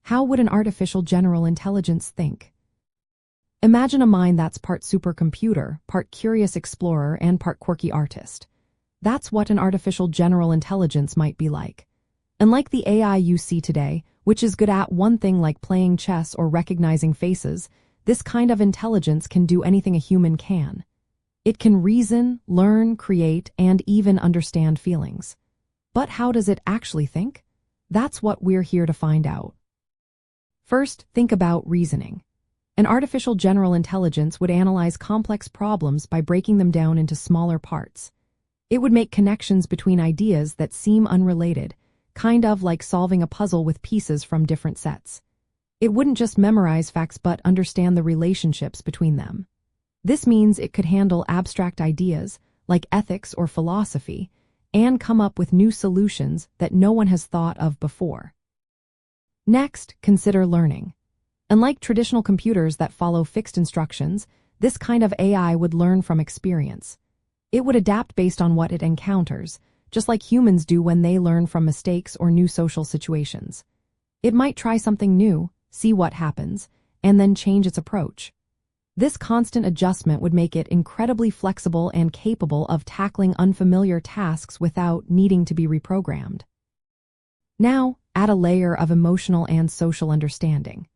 How would an artificial general intelligence think? Imagine a mind that's part supercomputer, part curious explorer, and part quirky artist. That's what an artificial general intelligence might be like. Unlike the AI you see today, which is good at one thing like playing chess or recognizing faces, this kind of intelligence can do anything a human can. It can reason, learn, create, and even understand feelings. But how does it actually think? That's what we're here to find out. First, think about reasoning. An artificial general intelligence would analyze complex problems by breaking them down into smaller parts. It would make connections between ideas that seem unrelated, kind of like solving a puzzle with pieces from different sets. It wouldn't just memorize facts but understand the relationships between them. This means it could handle abstract ideas, like ethics or philosophy, and come up with new solutions that no one has thought of before. Next, consider learning. Unlike traditional computers that follow fixed instructions, this kind of AI would learn from experience. It would adapt based on what it encounters, just like humans do when they learn from mistakes or new social situations. It might try something new, see what happens, and then change its approach. This constant adjustment would make it incredibly flexible and capable of tackling unfamiliar tasks without needing to be reprogrammed. Now, add a layer of emotional and social understanding.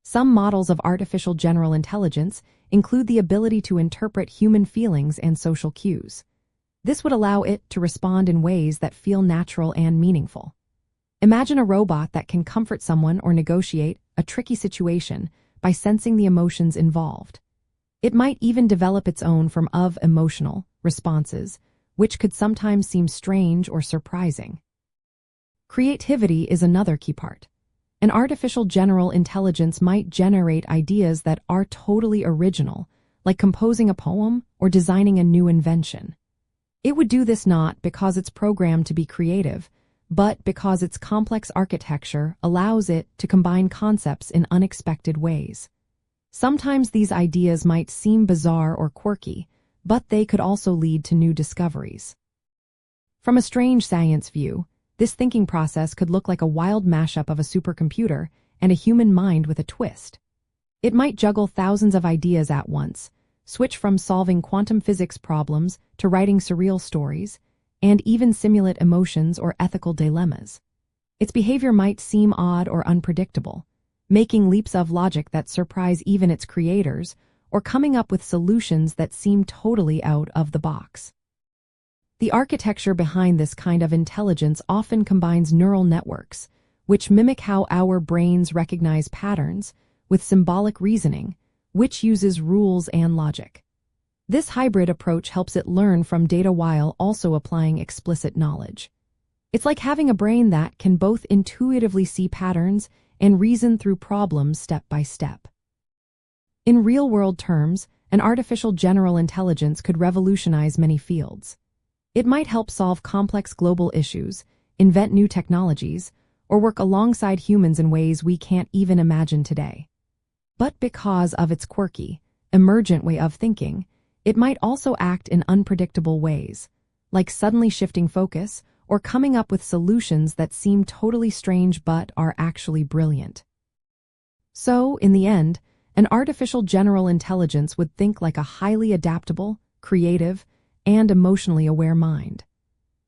Some models of artificial general intelligence include the ability to interpret human feelings and social cues. This would allow it to respond in ways that feel natural and meaningful. Imagine a robot that can comfort someone or negotiate a tricky situation by sensing the emotions involved. It might even develop its own form of emotional responses, which could sometimes seem strange or surprising. Creativity is another key part. An artificial general intelligence might generate ideas that are totally original, like composing a poem or designing a new invention. It would do this not because it's programmed to be creative, but because its complex architecture allows it to combine concepts in unexpected ways. Sometimes these ideas might seem bizarre or quirky, but they could also lead to new discoveries. From a strange science view, this thinking process could look like a wild mashup of a supercomputer and a human mind with a twist. It might juggle thousands of ideas at once, switch from solving quantum physics problems to writing surreal stories, and even simulate emotions or ethical dilemmas. Its behavior might seem odd or unpredictable, making leaps of logic that surprise even its creators, or coming up with solutions that seem totally out of the box. The architecture behind this kind of intelligence often combines neural networks, which mimic how our brains recognize patterns, with symbolic reasoning, which uses rules and logic. This hybrid approach helps it learn from data while also applying explicit knowledge. It's like having a brain that can both intuitively see patterns and reason through problems step by step. In real-world terms, an artificial general intelligence could revolutionize many fields. It might help solve complex global issues, invent new technologies, or work alongside humans in ways we can't even imagine today. But because of its quirky, emergent way of thinking, it might also act in unpredictable ways, like suddenly shifting focus or coming up with solutions that seem totally strange but are actually brilliant. So, in the end, an artificial general intelligence would think like a highly adaptable, creative, and emotionally aware mind.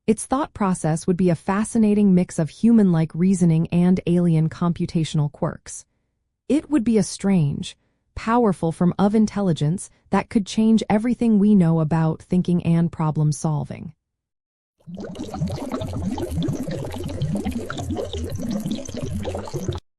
Its thought process would be a fascinating mix of human-like reasoning and alien computational quirks. It would be a strange, powerful form of intelligence that could change everything we know about thinking and problem solving.